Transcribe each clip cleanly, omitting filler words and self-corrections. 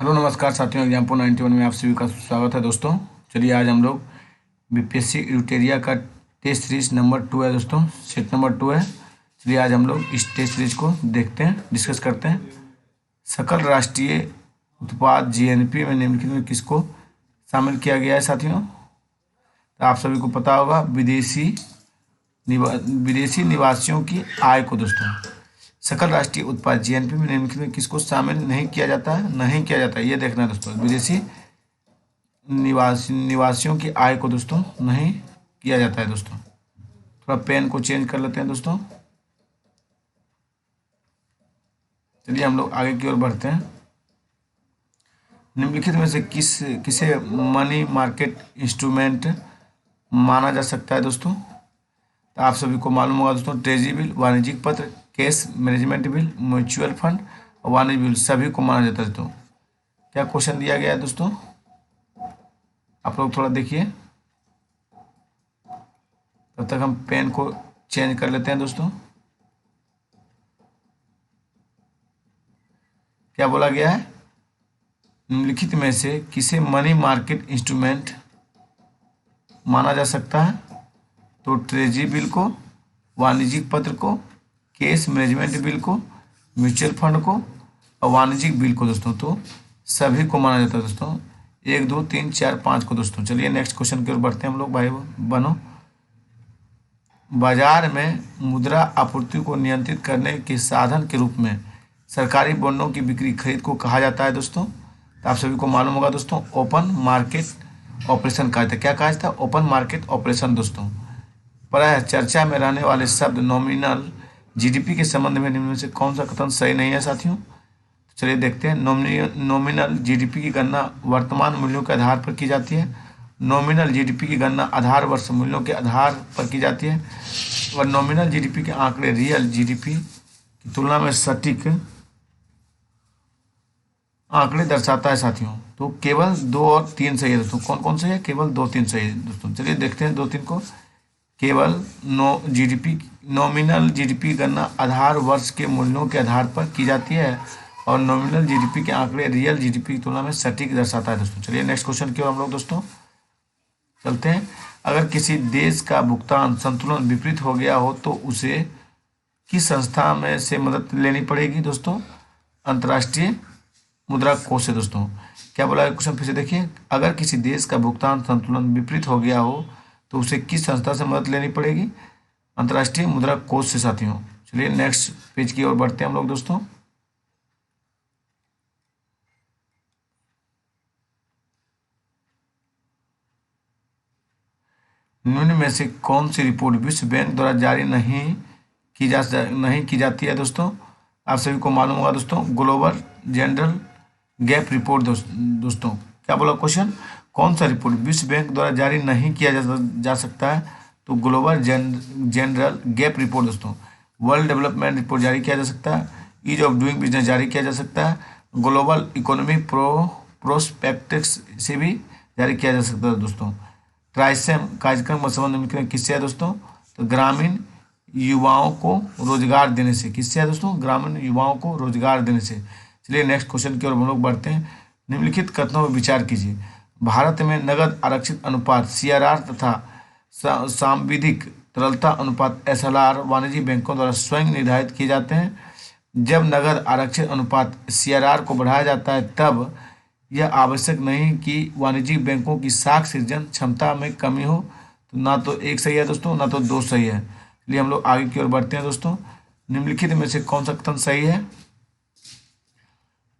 Hello नमस्कार साथियों, example 91 में आप सभी का स्वागत है दोस्तों। चलिए आज हम लोग बीपीएससी यूटेरिया का टेस्ट सीरीज नंबर 2 है दोस्तों, सेट नंबर 2 है। चलिए आज हम लोग इस टेस्ट सीरीज को देखते हैं, डिस्कस करते हैं। सकल राष्ट्रीय उत्पाद जीएनपी में निम्नलिखित में किसको शामिल किया गया है साथियों? तो आप सभी को पता होगा विदेशी निवासियों की आय को दोस्तों। सकल राष्ट्रीय उत्पाद जीएनपी में निम्नलिखित में किसको शामिल नहीं किया जाता है? नहीं किया जाता है, ये देखना है दोस्तों। विदेशी निवासियों की आय को दोस्तों नहीं किया जाता है दोस्तों। थोड़ा पेन को चेंज कर लेते हैं दोस्तों। चलिए हम लोग आगे की ओर बढ़ते हैं। निम्नलिखित में से किसे मनी मार्केट इंस्ट्रूमेंट माना जा सकता है दोस्तों? तो आप सभी को मालूम होगा दोस्तों, ट्रेजरी बिल, वाणिज्यिक पत्र, cash management bill, mutual fund और वाणिज्य बिल सभी को माना जाता है दोस्तों। क्या क्वेश्चन दिया गया है दोस्तों? आप लोग थोड़ा देखिए, तब तक हम पेन को चेंज कर लेते हैं दोस्तों। क्या बोला गया है? निम्नलिखित में से किसे मनी मार्केट इंस्ट्रूमेंट माना जा सकता है? तो ट्रेजरी बिल को, वाणिज्यिक पत्र को, कैश मैनेजमेंट बिल को, म्यूचुअल फंड को और वाणिज्यिक बिल को दोस्तों। तो सभी को माना जाता है दोस्तों, 1 2 3 4 5 को दोस्तों। चलिए नेक्स्ट क्वेश्चन की ओर बढ़ते हैं हम लोग भाई बनो। बाजार में मुद्रा आपूर्ति को नियंत्रित करने के साधन के रूप में सरकारी बॉन्डों की बिक्री खरीद को कहा जाता है दोस्तों। तो आप सभी को मालूम होगा दोस्तों, ओपन मार्केट ऑपरेशन कहा जाता है। क्या कहा जाता है? ओपन मार्केट ऑपरेशन दोस्तों। प्रायः चर्चा में रहने वाले शब्द नॉमिनल जीडीपी के संबंध में निम्न में से कौन सा कथन सही नहीं है साथियों? तो चलिए देखते हैं। नॉमिनल जीडीपी की गणना वर्तमान मूल्यों के आधार पर की जाती है। नॉमिनल जीडीपी की गणना आधार वर्ष मूल्यों के आधार पर की जाती है और नॉमिनल जीडीपी के आंकड़े रियल जीडीपी की तुलना में सटीक आंकड़े दर्शाता है साथियों। तो केवल 2 और 3 सही है दोस्तों। कौन कौन सही है? केवल 2 3 सही है दोस्तों। चलिए देखते हैं 2 3 को। केवल नॉमिनल जीडीपी की गणना आधार वर्ष के मूल्यों के आधार पर की जाती है और नॉमिनल जीडीपी के आंकड़े रियल जीडीपी की तुलना में सटीक दर्शाता है दोस्तों। चलिए नेक्स्ट क्वेश्चन की ओर हम लोग दोस्तों चलते हैं। अगर किसी देश का भुगतान संतुलन विपरीत हो गया हो तो उसे किस संस्था में से मदद लेनी पड़ेगी दोस्तों? अंतर्राष्ट्रीय मुद्रा कोष से दोस्तों। क्या बोला है क्वेश्चन? फिर से देखिए। अगर किसी देश का भुगतान संतुलन विपरीत हो गया हो तो उसे किस संस्था से मदद लेनी पड़ेगी? अंतर्राष्ट्रीय मुद्रा कोष से साथियों। चलिए नेक्स्ट पेज की ओर बढ़ते हैं हम लोग दोस्तों। निम्न में से कौन सी रिपोर्ट विश्व बैंक द्वारा जारी नहीं की जाती है दोस्तों? आप सभी को मालूम होगा दोस्तों, ग्लोबल जनरल गैप रिपोर्ट दोस्तों। क्या बोला क्वेश्चन? कौन सा रिपोर्ट विश्व बैंक द्वारा जारी नहीं किया जा सकता है? तो ग्लोबल जनरल गैप रिपोर्ट दोस्तों। वर्ल्ड डेवलपमेंट रिपोर्ट जारी किया जा सकता है। ईज ऑफ डूइंग बिजनेस जारी किया जा सकता है। ग्लोबल इकोनॉमिक प्रोस्पेक्टस से भी जारी किया जा सकता है दोस्तों। ट्राइसेम कार्यक्रम का संबंध में किससे है दोस्तों? तो ग्रामीण युवाओं को रोजगार देने से। किससे है दोस्तों? ग्रामीण युवाओं को रोजगार देने से। चलिए नेक्स्ट क्वेश्चन की ओर हम लोग बढ़ते हैं। निम्नलिखित कथनों पर विचार कीजिए। भारत में नगद आरक्षित अनुपात सीआरआर तथा सांविधिक तरलता अनुपात एसएलआर वाणिज्यिक बैंकों द्वारा स्वयं निर्धारित किए जाते हैं। जब नगद आरक्षित अनुपात सीआरआर को बढ़ाया जाता है तब यह आवश्यक नहीं कि वाणिज्यिक बैंकों की साख सृजन क्षमता में कमी हो। तो ना तो 1 सही है दोस्तों, ना तो 2 सही है। इसलिए हम लोग आगे की ओर बढ़ते हैं दोस्तों। निम्नलिखित में से कौन सा कथन सही है?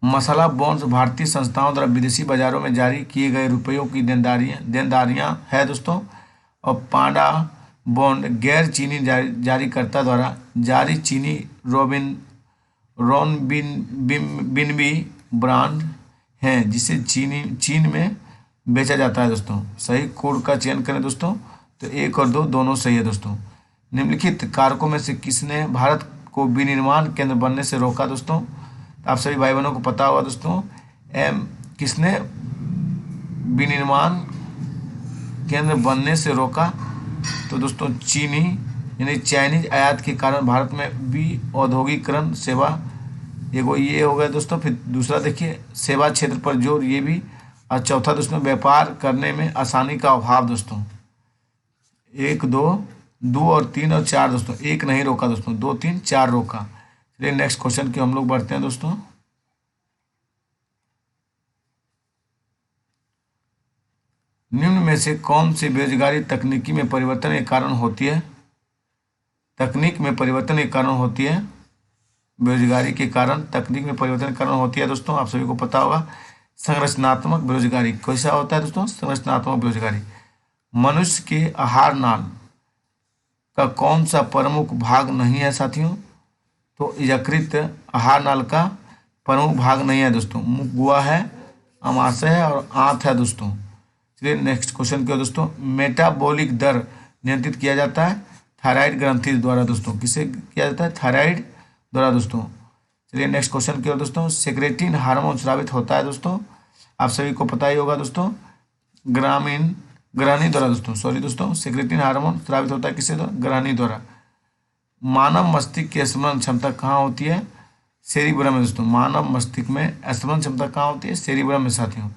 मसाला बॉन्ड्स भारतीय संस्थाओं द्वारा विदेशी बाजारों में जारी किए गए रुपयों की देनदारियां है दोस्तों। और पांडा बॉन्ड गैर चीनी जारीकर्ता द्वारा जारी चीनी रोनबिनबी ब्रांड हैं जिसे चीन में बेचा जाता है दोस्तों। सही कोड का चयन करें दोस्तों। तो 1 और 2 दोनों सही है दोस्तों। निम्नलिखित कारकों में से किसने भारत को विनिर्माण केंद्र बनने से रोका दोस्तों? आप सभी भाई बहनों को पता होगा दोस्तों, किसने विनिर्माण केंद्र बनने से रोका? तो दोस्तों चाइनीज आयात के कारण भारत में भी औद्योगिकरण सेवा एगो ये हो गया दोस्तों। फिर दूसरा देखिए सेवा क्षेत्र पर जोर, ये भी। और चौथा दोस्तों व्यापार करने में आसानी का अभाव दोस्तों। एक, दो, दो और तीन और चार दोस्तों, एक नहीं रोका दोस्तों, दो, तीन, चार रोका। चलिए नेक्स्ट क्वेश्चन की हम लोग बढ़ते हैं दोस्तों। निम्न में से कौन सी बेरोजगारी तकनीकी में परिवर्तन के कारण होती है? तकनीक में परिवर्तन के कारण होती है, बेरोजगारी के कारण तकनीक में परिवर्तन के कारण होती है दोस्तों। आप सभी को पता होगा संरचनात्मक बेरोजगारी। कैसा होता है दोस्तों? संरचनात्मक बेरोजगारी। मनुष्य के आहार नाल का कौन सा प्रमुख भाग नहीं है साथियों? तो यकृत आहार नाल का प्रमुख भाग नहीं है दोस्तों। मुख, गुहा है, अमाशय है और आंत है दोस्तों। चलिए नेक्स्ट क्वेश्चन क्या दोस्तों? मेटाबॉलिक दर नियंत्रित किया जाता है थायराइड ग्रंथि द्वारा दोस्तों। किसे किया जाता है? थायराइड द्वारा दोस्तों। चलिए नेक्स्ट क्वेश्चन क्या दोस्तों? सेक्रेटिन हार्मोन स्रावित होता है दोस्तों। आप सभी को पता ही होगा दोस्तों, ग्रहणी द्वारा दोस्तों। सॉरी दोस्तों, सेक्रेटिन हार्मोन स्रावित होता है किससे द्वारा? ग्रहणी द्वारा। मानव मस्तिष्क की स्मरण क्षमता कहाँ होती है? सेरिब्रम में दोस्तों। मानव मस्तिष्क में स्मरण क्षमता कहाँ होती है? सेरिब्रम में साथियों।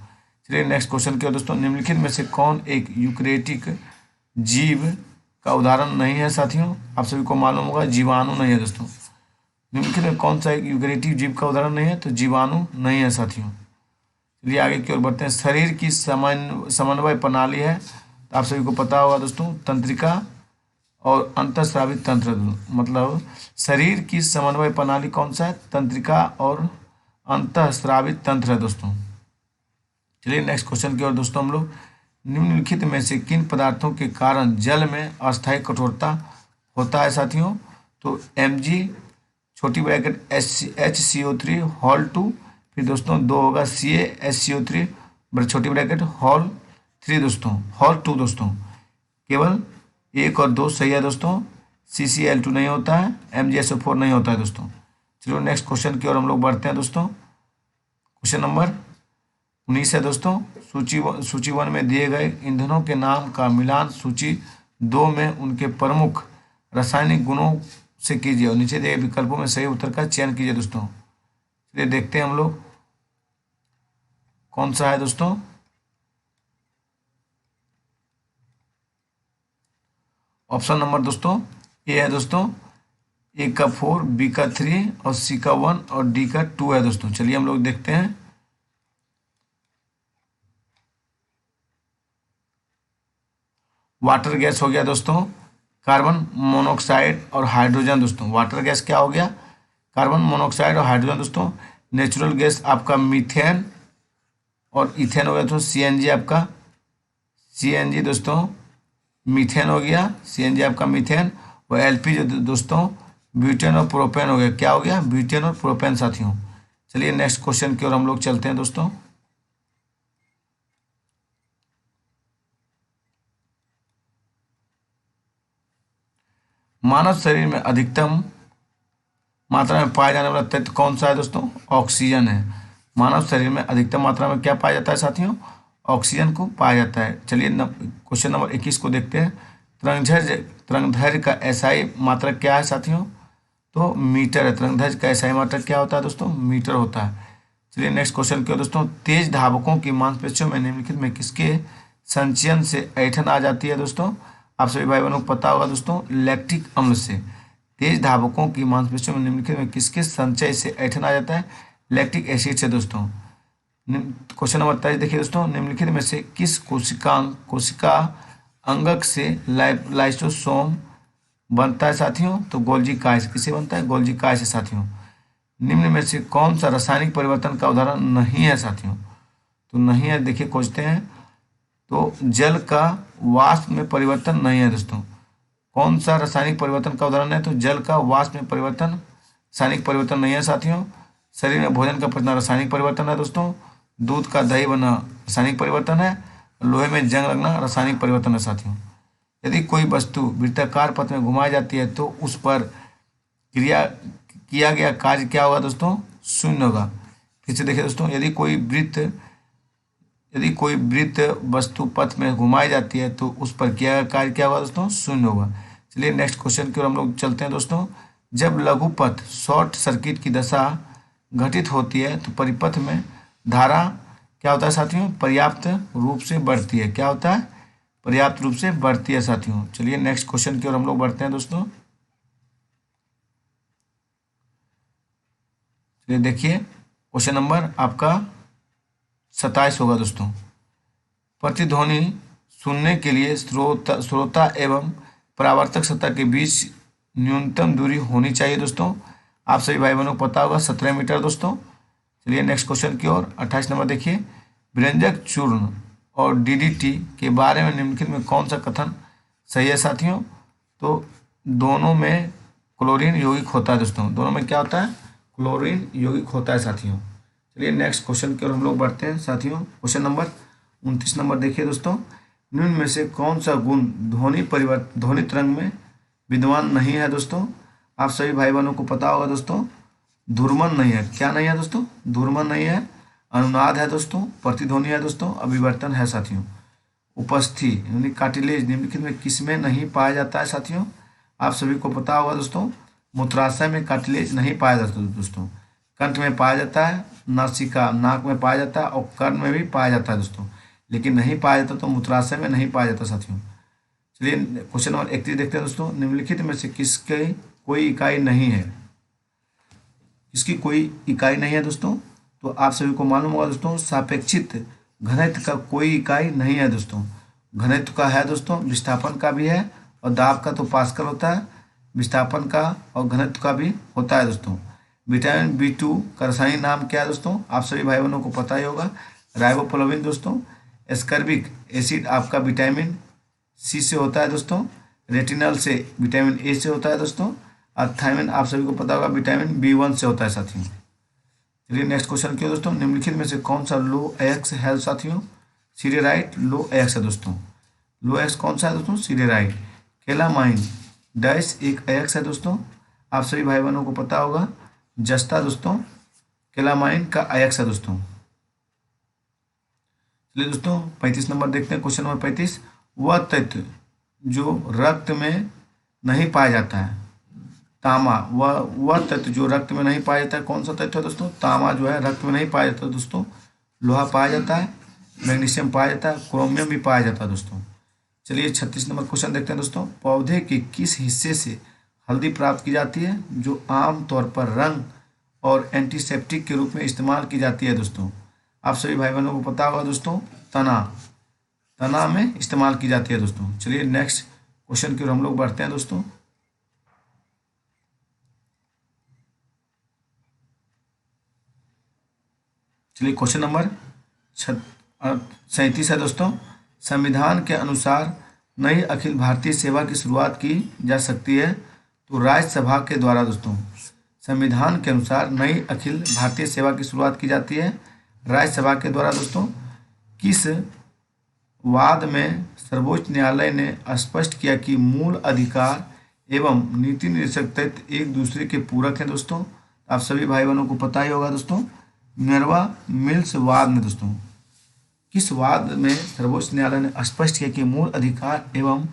चलिए नेक्स्ट क्वेश्चन क्या दोस्तों? निम्नलिखित में से कौन एक यूकैरियोटिक जीव का उदाहरण नहीं है साथियों? आप सभी को मालूम होगा जीवाणु नहीं है दोस्तों। निम्नलिखित में कौन सा एक यूकैरियोटिक जीव का उदाहरण नहीं है? तो जीवाणु नहीं है साथियों। चलिए आगे की ओर बढ़ते हैं। शरीर की समन्वय प्रणाली है, तो आप सभी को पता होगा दोस्तों तंत्रिका और अंतःस्रावी तंत्र। मतलब शरीर की समन्वय प्रणाली कौन सा है? तंत्रिका और अंतःस्रावी तंत्र है दोस्तों। चलिए नेक्स्ट क्वेश्चन की ओर दोस्तों हम लोग। निम्नलिखित में से किन पदार्थों के कारण जल में अस्थायी कठोरता होता है साथियों? तो Mg छोटी ब्रैकेट HCO3 होल 2, फिर दोस्तों दो होगा CaHCO3 छोटी ब्रैकेट होल 3 दोस्तों, होल 2 दोस्तों। केवल एक और दो सही है दोस्तों। CCl2 नहीं होता है, MgSO4 नहीं होता है दोस्तों। चलो नेक्स्ट क्वेश्चन की ओर हम लोग बढ़ते हैं दोस्तों। क्वेश्चन नंबर 19 है दोस्तों। सूची 1 में दिए गए ईंधनों के नाम का मिलान सूची 2 में उनके प्रमुख रासायनिक गुणों से कीजिए और नीचे दिए विकल्पों में सही उत्तर का चयन कीजिए दोस्तों। चलिए देखते हैं हम लोग कौन सा है दोस्तों। ऑप्शन नंबर दोस्तों ए है दोस्तों। ए का 4, बी का 3 और सी का 1 और डी का 2 है दोस्तों। चलिए हम लोग देखते हैं। वाटर गैस हो गया दोस्तों, कार्बन मोनोऑक्साइड और हाइड्रोजन दोस्तों। वाटर गैस क्या हो गया? कार्बन मोनोऑक्साइड और हाइड्रोजन दोस्तों। नेचुरल गैस आपका मीथेन और इथेन हो गया दोस्तों। CNG आपका CNG दोस्तों, मीथेन हो गया, CNG आपका मीथेन। और LP जो दोस्तों ब्यूटेन और प्रोपेन हो गया। क्या हो गया? ब्यूटेन और प्रोपेन साथियों। चलिए नेक्स्ट क्वेश्चन की ओर हम लोग चलते हैं दोस्तों। मानव शरीर में अधिकतम मात्रा में पाया जाने वाला तत्व कौन सा है दोस्तों? ऑक्सीजन है। मानव शरीर में अधिकतम मात्रा में क्या पाया जाता है साथियों? ऑक्सीजन को पाया जाता है। चलिए क्वेश्चन नंबर 21 को देखते हैं। तरंगदैर्घ्य का SI मात्रक क्या है साथियों? तो मीटर है। तरंगदैर्घ्य का SI मात्रक क्या होता है दोस्तों? मीटर होता है। चलिए नेक्स्ट क्वेश्चन क्या दोस्तों? तेज धावकों की मांसपेशियों में निम्नलिखित में किसके संचयन से ऐंठन आ जाती है दोस्तों? आप सभी भाई बहनों को पता होगा दोस्तों, लैक्टिक अम्ल से। तेज धावकों की मांसपेशियों में निम्नलिखित में किसके संचय से ऐंठन आ जाता है? लैक्टिक एसिड से दोस्तों। क्वेश्चन नंबर 23 देखिए दोस्तों। निम्नलिखित में से किस कोशिका अंगक से लाइसोसोम बनता है साथियों? तो गोल्जी काय से। किसे बनता है? गोल्जी काय से साथियों। निम्न में से कौन सा रासायनिक परिवर्तन का उदाहरण नहीं है साथियों? तो नहीं है, देखिए खोजते हैं। तो जल का वाष्प में परिवर्तन नहीं है दोस्तों। कौन सा रासायनिक परिवर्तन का उदाहरण है? तो जल का वाष्प में परिवर्तन रासायनिक परिवर्तन नहीं है साथियों। शरीर में भोजन का पचना रासायनिक परिवर्तन है दोस्तों। दूध का दही बनना रासायनिक परिवर्तन है। लोहे में जंग लगना रासायनिक परिवर्तन है साथियों। यदि कोई वस्तु वृत्ताकार पथ में घुमाई जाती है तो उस पर किया गया कार्य क्या होगा दोस्तों? शून्य होगा। फिर से देखिए दोस्तों, यदि कोई वृत्त वस्तु पथ में घुमाई जाती है तो उस पर किया गया कार्य क्या होगा दोस्तों? शून्य होगा। चलिए नेक्स्ट क्वेश्चन की ओर हम लोग चलते हैं दोस्तों। जब लघु पथ शॉर्ट सर्किट की दशा घटित होती है तो परिपथ में धारा क्या होता है साथियों, पर्याप्त रूप से बढ़ती है। क्या होता है, पर्याप्त रूप से बढ़ती है साथियों। चलिए नेक्स्ट क्वेश्चन की ओर हम लोग बढ़ते हैं दोस्तों। चलिए देखिए क्वेश्चन नंबर आपका 27 होगा दोस्तों। प्रतिध्वनि सुनने के लिए श्रोता एवं परावर्तक सतह के बीच न्यूनतम दूरी होनी चाहिए दोस्तों। आप सभी भाई बहनों को पता होगा 17 मीटर दोस्तों। चलिए नेक्स्ट क्वेश्चन की ओर 28 नंबर देखिए। व्यंजक चूर्ण और डीडीटी के बारे में निम्नलिखित में कौन सा कथन सही है साथियों। तो दोनों में क्लोरीन यौगिक होता है दोस्तों। दोनों में क्या होता है, क्लोरीन यौगिक होता है साथियों। चलिए नेक्स्ट क्वेश्चन की ओर हम लोग बढ़ते हैं साथियों। क्वेश्चन नंबर 29 नंबर देखिए दोस्तों। निम्न में से कौन सा गुण ध्वनि तरंग में विद्यमान नहीं है दोस्तों। आप सभी भाई बहनों को पता होगा दोस्तों, धूर्मन नहीं है। क्या नहीं है दोस्तों, धूर्मन नहीं है। अनुनाद है दोस्तों, प्रतिध्वनि है दोस्तों, अभिवर्तन है साथियों। उपस्थि यानी कार्टिलेज निम्नलिखित में किस में नहीं पाया जाता है साथियों। आप सभी को पता होगा दोस्तों, मूत्राशय में कार्टिलेज नहीं पाया जाता दोस्तों। कंठ में पाया जाता है, नासिका नाक में पाया जाता है और कर्ण में भी पाया जाता है दोस्तों, लेकिन नहीं पाया जाता तो मूत्राशय में नहीं पाया जाता साथियों। चलिए क्वेश्चन नंबर 31 देखते हैं दोस्तों। निम्नलिखित में से किसके कोई इकाई नहीं है, इसकी कोई इकाई नहीं है दोस्तों। तो आप सभी को मालूम होगा दोस्तों, सापेक्षित घनत्व का कोई इकाई नहीं है दोस्तों। घनत्व का है दोस्तों, विस्थापन का भी है और दाब का तो पास्कल होता है, विस्थापन का और घनत्व का भी होता है दोस्तों। विटामिन B2 का रासायनिक नाम क्या है दोस्तों, आप सभी भाई बहनों को पता ही होगा, राइबोफ्लाविन दोस्तों। एस्कर्बिक एसिड आपका विटामिन C से होता है दोस्तों। रेटिनल से विटामिन A से होता है दोस्तों। और थायमिन आप सभी को पता होगा विटामिन B1 से होता है साथियों। चलिए नेक्स्ट क्वेश्चन क्या दोस्तों। निम्नलिखित में से कौन सा लो एक्स है साथियों। सीडेराइट लो एक्स है दोस्तों। लो एक्स कौन सा है दोस्तों, सीडेराइट। केलामाइन डैश एक एक्स है दोस्तों। आप सभी भाई बहनों को पता होगा, जस्ता दोस्तों केलामाइन का एक्स है दोस्तों। चलिए दोस्तों 35 नंबर देखते हैं। Question number 35। वह तत्व जो रक्त में नहीं पाया जाता है, तामा। वह तत्व जो रक्त में नहीं पाया जाता है कौन सा तत्व है दोस्तों, तामा जो है रक्त में नहीं पाया जाता दोस्तों। लोहा पाया जाता है, मैग्नीशियम पाया जाता है, क्रोमियम भी पाया जाता है दोस्तों। चलिए 36 नंबर क्वेश्चन देखते हैं दोस्तों। पौधे के किस हिस्से से हल्दी प्राप्त की जाती है जो आमतौर पर रंग और एंटीसेप्टिक के रूप में इस्तेमाल की जाती है दोस्तों। आप सभी भाई बहनों को पता होगा दोस्तों, तना में इस्तेमाल की जाती है दोस्तों। चलिए नेक्स्ट क्वेश्चन की ओर हम लोग बढ़ते हैं दोस्तों। चलिए क्वेश्चन नंबर 37 है दोस्तों। संविधान के अनुसार नई अखिल भारतीय सेवा की शुरुआत की जा सकती है तो राज्यसभा के द्वारा दोस्तों। संविधान के अनुसार नई अखिल भारतीय सेवा की शुरुआत की जाती है राज्यसभा के द्वारा दोस्तों। किस वाद में सर्वोच्च न्यायालय ने स्पष्ट किया कि मूल अधिकार एवं नीति निर्देशक तत्व एक दूसरे के पूरक हैं दोस्तों। आप सभी भाई बहनों को पता ही होगा दोस्तों, मिनर्वा मिल्स वाद में दोस्तों। किस वाद में सर्वोच्च न्यायालय ने स्पष्ट किया कि मूल अधिकार एवं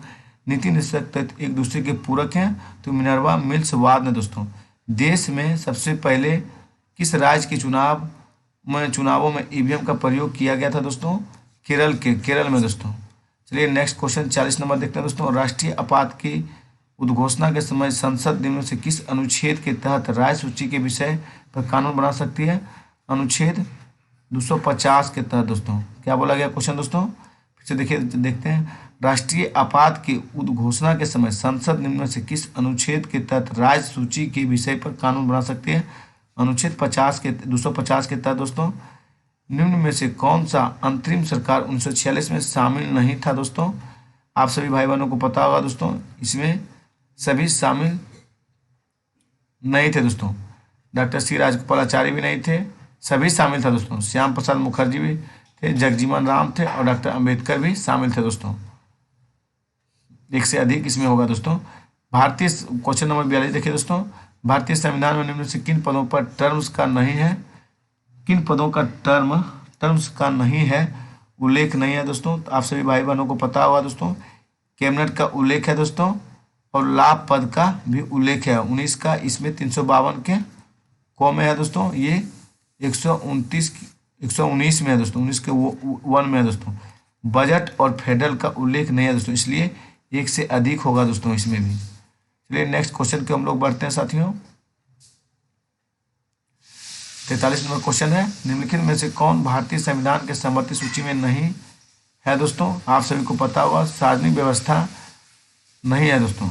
नीति निर्देशक तत्व एक दूसरे के पूरक हैं, तो मिनर्वा मिल्स वाद में दोस्तों। देश में सबसे पहले किस राज्य के चुनावों में ईवीएम का प्रयोग किया गया था दोस्तों, केरल में दोस्तों। चलिए नेक्स्ट क्वेश्चन 40 नंबर देखते हैं दोस्तों। राष्ट्रीय आपात की उद्घोषणा के समय संसद निम्न से किस अनुच्छेद के तहत राज्य सूची के विषय पर कानून बना सकती है। अनुच्छेद 250 के तहत दोस्तों। क्या बोला गया क्वेश्चन दोस्तों, फिर से देखते हैं। राष्ट्रीय आपात की उद्घोषणा के समय संसद निम्न से किस अनुच्छेद के तहत राज्य सूची के विषय पर कानून बना सकती है। अनुच्छेद 250 के तहत दोस्तों। निम्न में से कौन सा अंतरिम सरकार 1946 में शामिल नहीं था दोस्तों। आप सभी भाई बहनों को पता होगा दोस्तों, इसमें सभी शामिल नहीं थे दोस्तों। डॉक्टर सी राजगोपालाचारी भी नहीं थे, सभी शामिल था दोस्तों। श्याम प्रसाद मुखर्जी भी थे, जगजीवन राम थे और डॉक्टर अंबेडकर भी शामिल थे दोस्तों। एक से अधिक इसमें होगा दोस्तों। भारतीय क्वेश्चन नंबर 42 देखिए दोस्तों। भारतीय संविधान में निम्न से किन पदों पर टर्म्स का नहीं है, किन पदों का टर्म्स का नहीं है उल्लेख नहीं है दोस्तों। आप सभी भाई बहनों को पता होगा दोस्तों, कैबिनेट का उल्लेख है दोस्तों और लाभ पद का भी उल्लेख है 19 का, इसमें 352 के कौन में है दोस्तों? ये 119 में है दोस्तों, 19 के 1 में है दोस्तों। बजट और फेडरल का उल्लेख नहीं है दोस्तों, इसलिए एक से अधिक होगा दोस्तों इसमें भी। चलिए नेक्स्ट क्वेश्चन के हम लोग बढ़ते हैं साथियों। 43 नंबर क्वेश्चन है, निम्नलिखित में से कौन भारतीय संविधान के सम्मति सूची में नहीं है दोस्तों? आप सभी को पता होगा सार्वजनिक व्यवस्था नहीं है दोस्तों,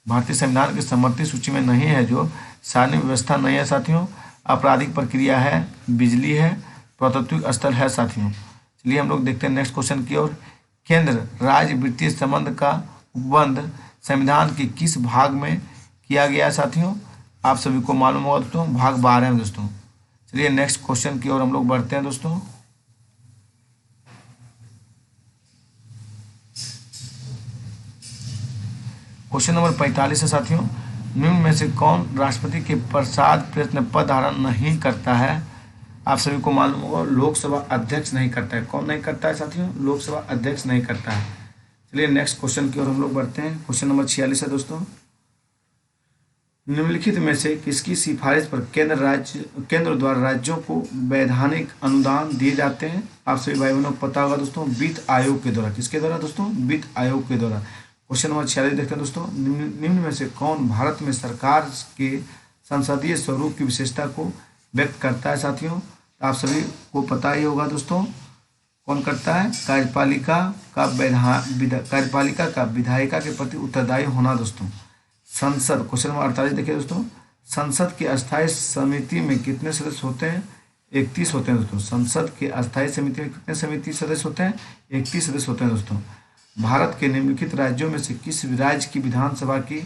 भारतीय संविधान की सम्मति सूची में नहीं है। जो सार्वजनिक व्यवस्था नहीं है साथियों, आपराधिक प्रक्रिया है, बिजली है, पुरातत्विक स्थल है साथियों। चलिए हम लोग देखते हैं नेक्स्ट क्वेश्चन की ओर। केंद्र राज्य वित्तीय संबंध का उपबंध संविधान के किस भाग में किया गया है साथियों? आप सभी को मालूम होगा दोस्तों, भाग 12 में दोस्तों। चलिए नेक्स्ट क्वेश्चन की ओर हम लोग बढ़ते हैं दोस्तों। क्वेश्चन नंबर 45 है साथियों, निम्न में से कौन राष्ट्रपति के प्रसाद प्रश्न पद धारण नहीं करता है? आप सभी को मालूम होगा लोकसभा अध्यक्ष नहीं करता है। कौन नहीं करता है साथियों? लोकसभा अध्यक्ष नहीं करता है। चलिए नेक्स्ट क्वेश्चन की ओर हम लोग बढ़ते हैं। क्वेश्चन नंबर 46 है दोस्तों, निम्नलिखित में से किसकी सिफारिश पर केंद्र द्वारा राज्यों को वैधानिक अनुदान दिए जाते हैं? आप सभी भाई बहनों को पता होगा दोस्तों, वित्त आयोग के द्वारा। किसके द्वारा दोस्तों? वित्त आयोग के द्वारा। क्वेश्चन नंबर 46 देखते हैं दोस्तों, निम्न में से कौन भारत में सरकार के संसदीय स्वरूप की विशेषता को व्यक्त करता है साथियों? आप सभी को पता ही होगा दोस्तों, कौन करता है? कार्यपालिका का विधायिका के प्रति उत्तरदायी होना दोस्तों। संसद, क्वेश्चन नंबर 48 देखिए दोस्तों, संसद की अस्थायी समिति में कितने सदस्य होते हैं? 31 होते हैं दोस्तों। संसद के अस्थायी समिति में कितने सदस्य होते हैं? 31 सदस्य होते हैं दोस्तों। भारत के निम्नलिखित राज्यों में से किस राज्य की विधानसभा की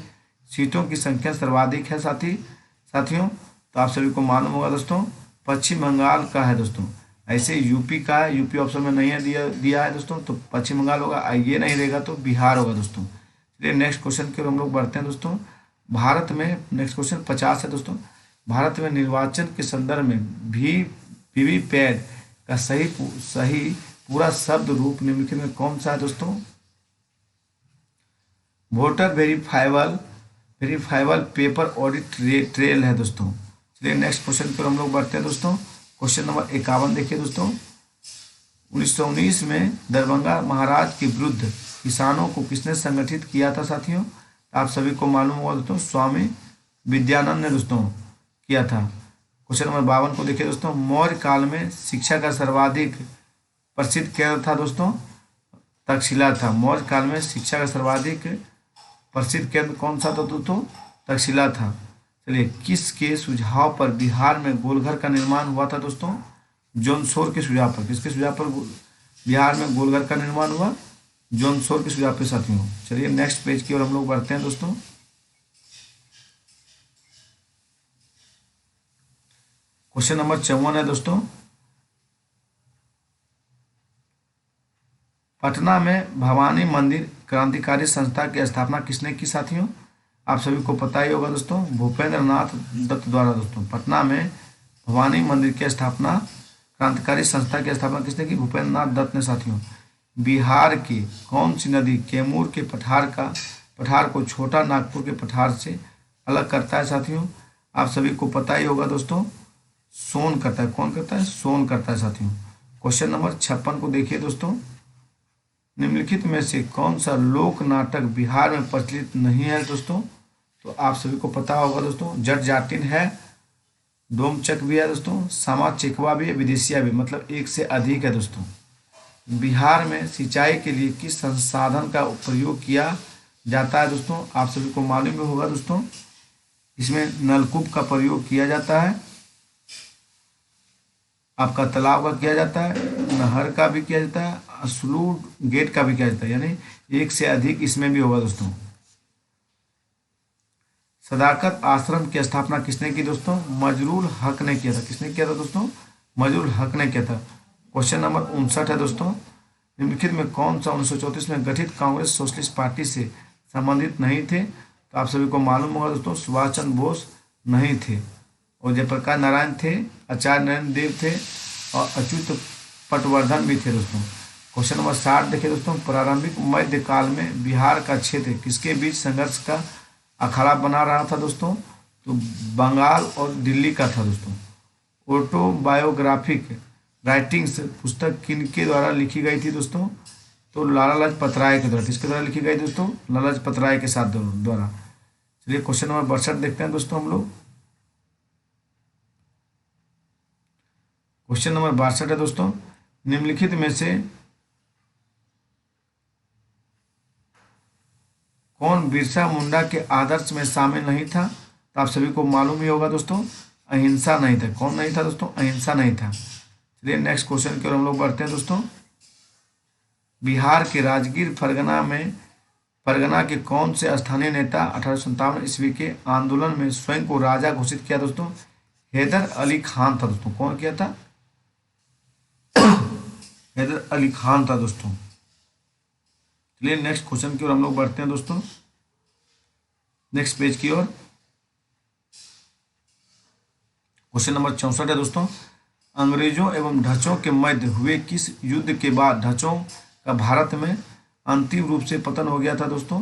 सीटों की संख्या सर्वाधिक है साथियों? तो आप सभी को मालूम होगा दोस्तों, पश्चिम बंगाल का है दोस्तों। ऐसे यूपी का है, यूपी ऑप्शन में नहीं है दिया है दोस्तों, तो पश्चिम बंगाल होगा। ये नहीं रहेगा तो बिहार होगा दोस्तों। चलिए नेक्स्ट क्वेश्चन की ओर हम लोग बढ़ते हैं दोस्तों। भारत में नेक्स्ट क्वेश्चन 50 है दोस्तों, भारत में निर्वाचन के संदर्भ में वीवीपैट का सही पूरा शब्द रूप निम्नलिखित में कौन सा है दोस्तों? Voter verifiable paper audit trail है दोस्तों। चलिए नेक्स्ट क्वेश्चन पर हम लोग बढ़ते हैं दोस्तों। क्वेश्चन नंबर 51 देखिए दोस्तों, 1919 में दरभंगा महाराज के विरुद्ध किसानों को किसने संगठित किया था साथियों? आप सभी को मालूम होगा दोस्तों, स्वामी विद्यानंद ने दोस्तों किया था। क्वेश्चन नंबर 52 को देखिए दोस्तों, मौर्य काल में शिक्षा का सर्वाधिक प्रसिद्ध केंद्र था दोस्तों? तक्षशिला था। मौर्य काल में शिक्षा का सर्वाधिक प्रसिद्ध केंद्र कौन सा था दोस्तों? तक्षशिला था। चलिए किसके सुझाव पर बिहार में गोलघर का निर्माण हुआ था दोस्तों? जोनसोर के सुझाव पर। किसके सुझाव पर बिहार में गोलघर का निर्माण हुआ? जोनसोर के सुझाव पर साथियों। चलिए नेक्स्ट पेज की ओर हम लोग बढ़ते हैं दोस्तों। क्वेश्चन नंबर 54 है दोस्तों, पटना में भवानी मंदिर क्रांतिकारी संस्था की स्थापना किसने की साथियों? आप सभी को पता ही होगा दोस्तों, भूपेंद्र नाथ दत्त द्वारा दोस्तों। पटना में भवानी मंदिर की स्थापना, क्रांतिकारी संस्था की स्थापना किसने की? भूपेंद्र नाथ दत्त ने साथियों। बिहार की कौन सी नदी कैमूर के पठार को छोटा नागपुर के पठार से अलग करता है साथियों? आप सभी को पता ही होगा दोस्तों, सोन करता है। कौन करता है? सोन करता है साथियों। क्वेश्चन नंबर 56 को देखिए दोस्तों, निम्नलिखित में से कौन सा लोक नाटक बिहार में प्रचलित नहीं है दोस्तों? तो आप सभी को पता होगा दोस्तों, जट जाटिन है, डोमचक भी है दोस्तों, सामा चेकवा भी है, विदेशिया भी, मतलब एक से अधिक है दोस्तों। बिहार में सिंचाई के लिए किस संसाधन का प्रयोग किया जाता है दोस्तों? आप सभी को मालूम भी होगा दोस्तों, इसमें नलकूप का प्रयोग किया जाता है, आपका तालाब का किया जाता है, नहर का भी किया जाता है, स्लूट गेट का भी किया जाता है, यानी एक से अधिक इसमें भी होगा दोस्तों। सदाकत आश्रम की स्थापना किसने की दोस्तों? मजरूल हक ने किया था। किसने किया था दोस्तों? मजरूल हक ने किया था। क्वेश्चन नंबर 59 है दोस्तों, निम्नलिखित में कौन सा 1934 में गठित कांग्रेस सोशलिस्ट पार्टी से संबंधित नहीं थे? तो आप सभी को मालूम होगा दोस्तों, सुभाष चंद्र बोस नहीं थे, और जयप्रकाश नारायण थे, आचार्य नरेंद्र देव थे, और अच्युत पटवर्धन भी थे दोस्तों। क्वेश्चन नंबर 60 देखिए दोस्तों, प्रारंभिक मध्यकाल में बिहार का क्षेत्र किसके बीच संघर्ष का अखाड़ा बना रहा था दोस्तों? तो बंगाल और दिल्ली का था दोस्तों। ऑटोबायोग्राफिक राइटिंग्स पुस्तक किनके द्वारा लिखी गई थी दोस्तों? तो लाला लाजपत राय के द्वारा। किसके द्वारा लिखी गई दोस्तों? लाला लाजपत राय के साथ द्वारा। चलिए क्वेश्चन नंबर 62 देखते हैं दोस्तों हम लोग। क्वेश्चन नंबर 62 है दोस्तों, निम्नलिखित में से कौन बिरसा मुंडा के आदर्श में शामिल नहीं था? तो आप सभी को मालूम ही होगा दोस्तों, अहिंसा नहीं था। कौन नहीं था दोस्तों? अहिंसा नहीं था। चलिए नेक्स्ट क्वेश्चन की ओर हम लोग बढ़ते हैं दोस्तों। बिहार के राजगीर परगना के कौन से स्थानीय नेता 1857 ईस्वी के आंदोलन में स्वयं को राजा घोषित किया दोस्तों? हैदर अली खान था दोस्तों। कौन किया था? हैदर अली खान था दोस्तों। चलिए नेक्स्ट क्वेश्चन की ओर हम लोग बढ़ते हैं दोस्तों, नेक्स्ट पेज की ओर। क्वेश्चन नंबर 64 है दोस्तों, अंग्रेजों एवं डचों के मध्य हुए किस युद्ध के बाद डचों का भारत में अंतिम रूप से पतन हो गया था दोस्तों?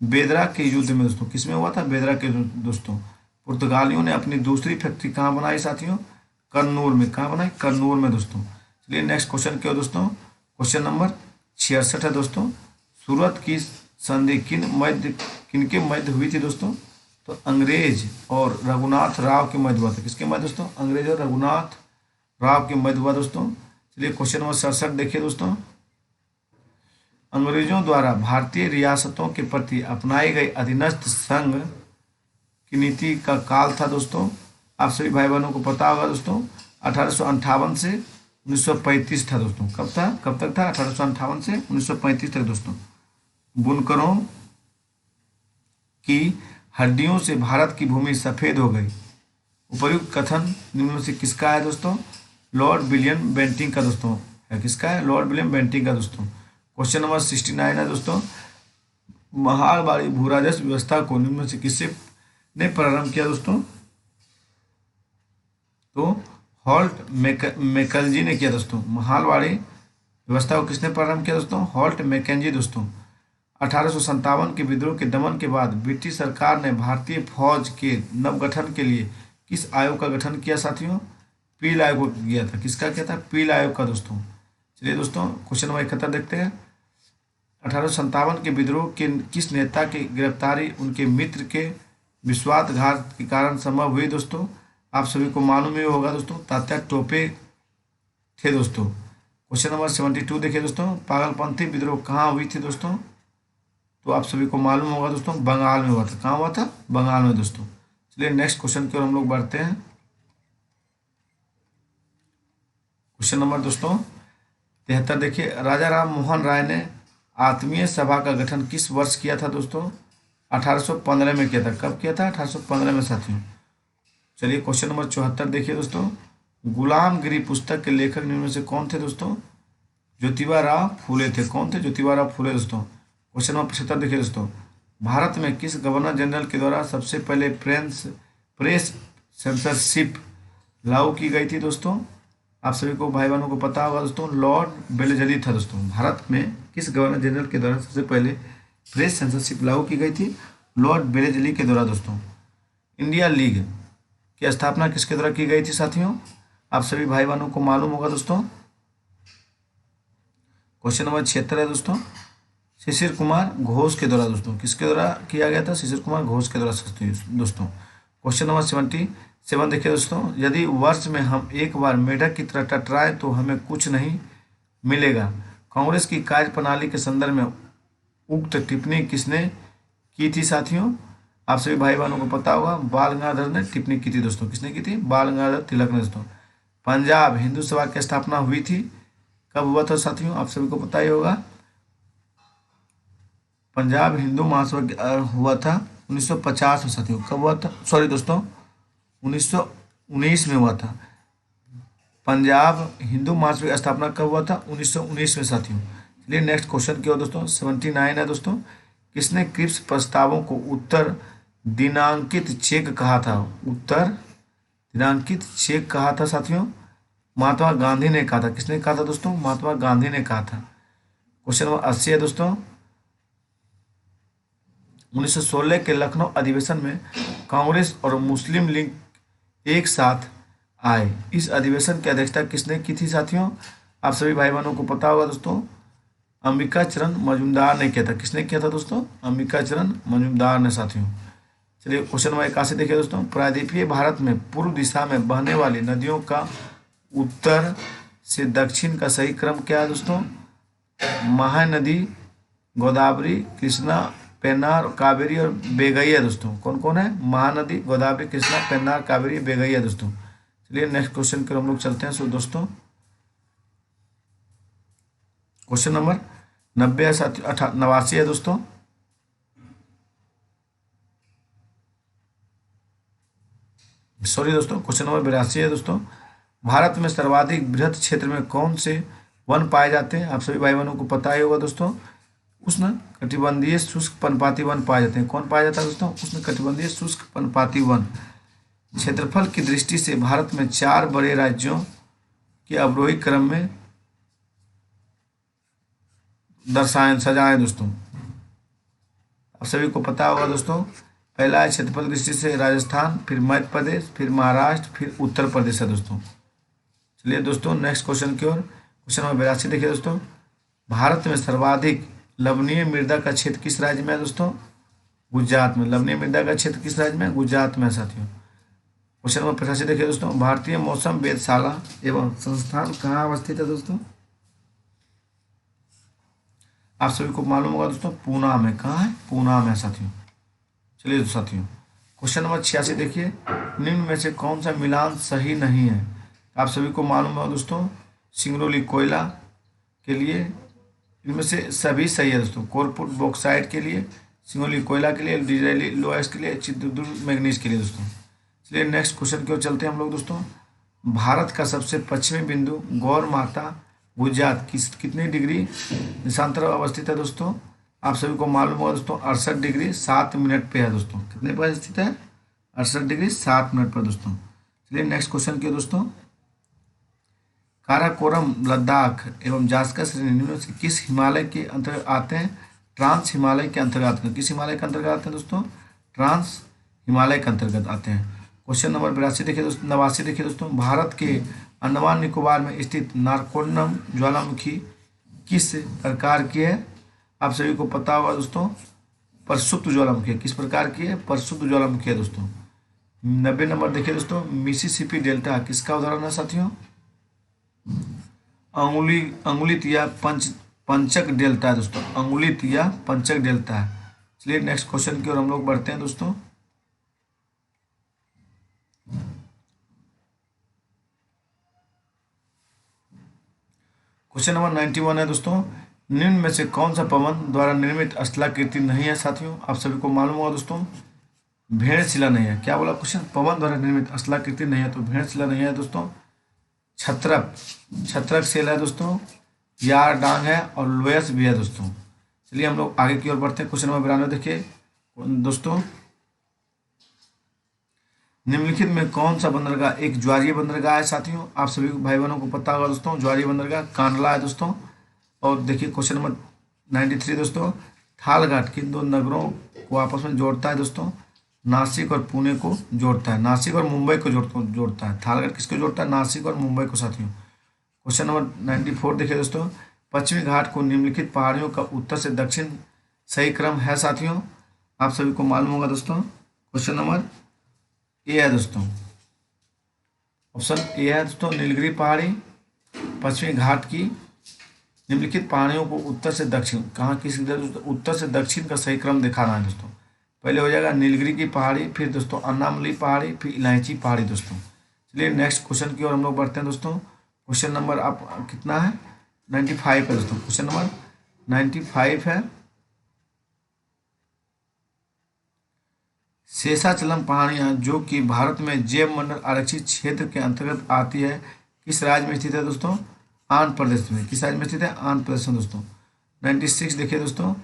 बेदरा के युद्ध में दोस्तों। किसमें हुआ था? बेदरा के दोस्तों। पुर्तगालियों ने अपनी दूसरी फैक्ट्री कहाँ बनाई साथियों? कन्नूर में। कहाँ बनाई? कन्नूर में दोस्तों। चलिए नेक्स्ट क्वेश्चन क्या दोस्तों, क्वेश्चन नंबर 66 है दोस्तों, सूरत की संधि किनके मध्य हुई थी दोस्तों? तो अंग्रेज और रघुनाथ राव के मध्य हुआ था। किसके मध्य दोस्तों? अंग्रेज और रघुनाथ राव के मध्य हुआ दोस्तों। चलिए क्वेश्चन नंबर 67 देखिए दोस्तों, अंग्रेजों द्वारा भारतीय रियासतों के प्रति अपनाई गई अधीनस्थ संघ की नीति का काल था दोस्तों। आप सभी भाई बहनों को पता होगा दोस्तों, 1858 से 1935 था दोस्तों। कब था? कब तक था? 1858 से 1935 तक दोस्तों। बुनकरों की हड्डियों से भारत की भूमि सफेद हो गई। उपर्युक्त कथन निम्न में से किसका है दोस्तों? लॉर्ड विलियम बेंटिंग का दोस्तों है। किसका है? लॉर्ड विलियम बेंटिंग का दोस्तों। क्वेश्चन नंबर 69 है दोस्तों, महालवाड़ी भू राजस्व व्यवस्था को निम्न में से किससे ने प्रारंभ किया दोस्तों? तो हॉल्ट मैकेंजी ने किया दोस्तों। महालवाड़ी व्यवस्था को किसने प्रारंभ किया दोस्तों? हॉल्ट मैकेंजी दोस्तों। 1857 के विद्रोह के दमन के बाद ब्रिटिश सरकार ने भारतीय फौज के नवगठन के लिए किस आयोग का गठन किया साथियों? पील आयोग किया था। किसका किया था? पील आयोग का दोस्तों। चलिए दोस्तों क्वेश्चन नंबर 71 देखते हैं, 1857 के विद्रोह के किस नेता की गिरफ्तारी उनके मित्र के विश्वासघात के कारण संभव हुई दोस्तों? आप सभी को मालूम ही होगा दोस्तों, तात्या टोपे थे दोस्तों। क्वेश्चन नंबर 72 देखिए दोस्तों, पागलपंथी विद्रोह कहाँ हुई थी दोस्तों? तो आप सभी को मालूम होगा दोस्तों, बंगाल में हुआ था। कहाँ हुआ था? बंगाल में दोस्तों। चलिए नेक्स्ट क्वेश्चन की ओर हम लोग बढ़ते हैं। क्वेश्चन नंबर दोस्तों 73 देखिए, राजा राम मोहन राय ने आत्मीय सभा का गठन किस वर्ष किया था दोस्तों? 1815 में किया था। कब किया था? 1815 में साथियों। चलिए क्वेश्चन नंबर 74 देखिए दोस्तों, गुलामगिरी पुस्तक के लेखक निम्न में से कौन थे दोस्तों? ज्योतिबा राव फूले थे। कौन थे? ज्योतिबा राव फूले दोस्तों। क्वेश्चन नंबर 75 देखिए दोस्तों, भारत में किस गवर्नर जनरल के द्वारा सबसे पहले प्रेस सेंसरशिप लागू की गई थी दोस्तों? आप सभी को भाई बहनों को पता होगा दोस्तों, लॉर्ड वेलेस्ली था दोस्तों। भारत में किस गवर्नर जनरल के द्वारा सबसे पहले प्रेस सेंसरशिप लागू की गई थी? लॉर्ड वेलेस्ली के द्वारा दोस्तों। इंडिया लीग की स्थापना किसके द्वारा की गई थी साथियों? आप सभी भाई बहनों को मालूम होगा दोस्तों। क्वेश्चन नंबर 76 है दोस्तों, शिशिर कुमार घोष के द्वारा दोस्तों। किसके द्वारा किया गया था? शिशिर कुमार घोष के द्वारा दोस्तों। क्वेश्चन नंबर 77 देखिए दोस्तों, यदि वर्ष में हम एक बार मेढक की तरह टटराए तो हमें कुछ नहीं मिलेगा। कांग्रेस की कार्यप्रणाली के संदर्भ में उक्त टिप्पणी किसने की थी साथियों? आप सभी भाई बहनों को पता होगा, बाल गंगाधर ने टिप्पणी की थी दोस्तों। किसने की थी? बाल गंगाधर तिलक ने दोस्तों। पंजाब हिंदू सभा की स्थापना हुई थी, कब हुआ था साथियों? आप सभी को पता ही होगा, पंजाब हिंदू महासभा हुआ था 1950 में साथियों। कब हुआ था? सॉरी दोस्तों, 1919 में हुआ था। पंजाब हिंदू महासभा की स्थापना कब हुआ था? 1919 में साथियों। चलिए नेक्स्ट क्वेश्चन की ओर दोस्तों, 79 है दोस्तों, किसने क्रिप्स प्रस्तावों को उत्तर दिनांकित चेक कहा था? उत्तर दिनांकित चेक कहा था साथियों? महात्मा गांधी ने कहा था। किसने कहा था दोस्तों? महात्मा गांधी ने कहा था। क्वेश्चन नंबर 80 है दोस्तों, 1916 के लखनऊ अधिवेशन में कांग्रेस और मुस्लिम लीग एक साथ आए। इस अधिवेशन की अध्यक्षता किसने की थी साथियों? आप सभी भाई बहनों को पता होगा दोस्तों, अंबिका चरण मजूमदार ने किया था। किसने किया था दोस्तों? अंबिका चरण मजूमदार ने साथियों। चलिए क्वेश्चन नंबर 81 देखिए दोस्तों, प्रायद्वीपीय भारत में पूर्व दिशा में बहने वाली नदियों का उत्तर से दक्षिण का सही क्रम क्या है दोस्तों? महानदी, गोदावरी, कृष्णा, पेन्नार, कावेरी और बेगैया दोस्तों। कौन कौन है? महानदी, गोदावरी, कृष्णा, पेन्नार, कावेरी, बेगैया दोस्तों। चलिए नेक्स्ट क्वेश्चन की हम लोग चलते हैं। सो दोस्तों क्वेश्चन नंबर 89 है दोस्तों। सॉरी दोस्तों, क्वेश्चन नंबर 82 है दोस्तों। भारत में सर्वाधिक बृहद क्षेत्र में कौन से वन पाए जाते हैं? आप सभी भाई बहनों को पता ही होगा दोस्तों, उष्ण कटिबंधीय शुष्क पर्णपाती वन पाए जाते हैं। कौन पाया जाता है दोस्तों? उष्ण कटिबंधीय शुष्क पर्णपाती वन। क्षेत्रफल की दृष्टि से भारत में 4 बड़े राज्यों के अवरोही क्रम में सजाएं दोस्तों। आप सभी को पता होगा दोस्तों, पहला है क्षेत्रफल दृष्टि से राजस्थान, फिर मध्य प्रदेश, फिर महाराष्ट्र, फिर उत्तर प्रदेश है दोस्तों। चलिए दोस्तों नेक्स्ट क्वेश्चन की ओर। क्वेश्चन नंबर 82 देखिए दोस्तों, भारत में सर्वाधिक लवणीय मृदा का क्षेत्र किस राज्य में है दोस्तों? गुजरात में। लवणीय मृदा का क्षेत्र किस राज्य में? गुजरात में साथियों। क्वेश्चन नंबर 85 देखिए दोस्तों, भारतीय मौसम वेधशाला एवं संस्थान कहाँ अवस्थित है दोस्तों? आप सभी को मालूम होगा दोस्तों, पूना में। कहाँ है? पूना में साथियों। चलिए साथियों क्वेश्चन नंबर 86 देखिए, निम्न में से कौन सा मिलान सही नहीं है? आप सभी को मालूम होगा दोस्तों, सिंगरौली कोयला के लिए इनमें से सभी सही है दोस्तों। कोरपुट बॉक्साइट के लिए, सिंगरौली कोयला के लिए, डिजरेली लोएस के लिए, चित्रदुर्ग मैग्नीज के लिए दोस्तों। चलिए नेक्स्ट क्वेश्चन की ओर चलते हैं हम लोग दोस्तों। भारत का सबसे पश्चिमी बिंदु गौर माता गुजरात कितनी डिग्री देशांतर अवस्थित है दोस्तों? आप सभी को मालूम होगा दोस्तों, 68 डिग्री 7 मिनट पे है दोस्तों। कितने पर स्थित है? 68 डिग्री 7 मिनट पर दोस्तों। चलिए नेक्स्ट क्वेश्चन की दोस्तों, काराकोरम लद्दाख एवं जास्कर श्रेणी निम्न से किस हिमालय के अंतर्गत आते हैं? ट्रांस हिमालय के अंतर्गत आते हैं। किस हिमालय के अंतर्गत आते हैं दोस्तों? ट्रांस हिमालय के अंतर्गत आते हैं। क्वेश्चन नंबर 82 देखिए दोस्तों, 89 देखिए दोस्तों, भारत के अंडमान निकोबार में स्थित नारकोंडम ज्वालामुखी किस प्रकार की है? आप सभी को पता होगा दोस्तों, प्रसुप्त ज्वालामुखी है। किस प्रकार की है? प्रसुप्त ज्वालामुखी है दोस्तों। 90 नंबर देखिए दोस्तों, मिसिसिपी डेल्टा किसका उदाहरण है साथियों? अंगुलित या पंचक डेल्टा है दोस्तों। अंगुलित या पंचक डेल्टा है। चलिए नेक्स्ट क्वेश्चन की ओर हम लोग बढ़ते हैं दोस्तों। क्वेश्चन नंबर 91 है दोस्तों, निम्न में से कौन सा पवन द्वारा निर्मित स्थलाकृति नहीं है साथियों? आप सभी को मालूम होगा दोस्तों, भेड़शिला नहीं है। क्या बोला क्वेश्चन? पवन द्वारा निर्मित स्थलाकृति नहीं है, तो भेड़शिला नहीं है दोस्तों। छत्रक सेल है दोस्तों, यार डांग है और लोयस भी है दोस्तों। चलिए हम लोग आगे की ओर बढ़ते हैं। क्वेश्चन नंबर 92 देखिए दोस्तों, निम्नलिखित में कौन सा बंदरगाह एक ज्वारीय बंदरगाह है साथियों? आप सभी भाई बहनों को पता होगा दोस्तों, ज्वारीय बंदरगाह कांडला है दोस्तों। और देखिए क्वेश्चन नंबर 93 दोस्तों, थालघाट किन दो नगरों को आपस में जोड़ता है दोस्तों? नासिक और पुणे को जोड़ता है। नासिक और मुंबई को जोड़ता है। थालघाट किसको जोड़ता है? नासिक और मुंबई को साथियों। क्वेश्चन नंबर 94 देखिए दोस्तों, पश्चिमी घाट को निम्नलिखित पहाड़ियों का उत्तर से दक्षिण सही क्रम है साथियों? आप सभी को मालूम होगा दोस्तों, क्वेश्चन नंबर ए है दोस्तों। ऑप्शन ए है दोस्तों, नीलगिरी पहाड़ी पश्चिमी घाट की निम्नलिखित पहाड़ियों को उत्तर से दक्षिण, कहाँ किस उत्तर से दक्षिण का सही क्रम दिखाना है दोस्तों। पहले हो जाएगा नीलगिरी की पहाड़ी, फिर दोस्तों अन्नामलई पहाड़ी, फिर इलायची पहाड़ी दोस्तों। चलिए नेक्स्ट क्वेश्चन की ओर हम लोग बढ़ते हैं दोस्तों। क्वेश्चन नंबर आप कितना है? 95 है दोस्तों। क्वेश्चन नंबर 95 है, शेषाचलम पहाड़ियाँ जो कि भारत में जैव मंडल आरक्षित क्षेत्र के अंतर्गत आती है, किस राज्य में स्थित है दोस्तों? आंध्र प्रदेश में। किस राज्य में स्थित है? आंध्र प्रदेश में दोस्तों। 96 देखिए दोस्तों,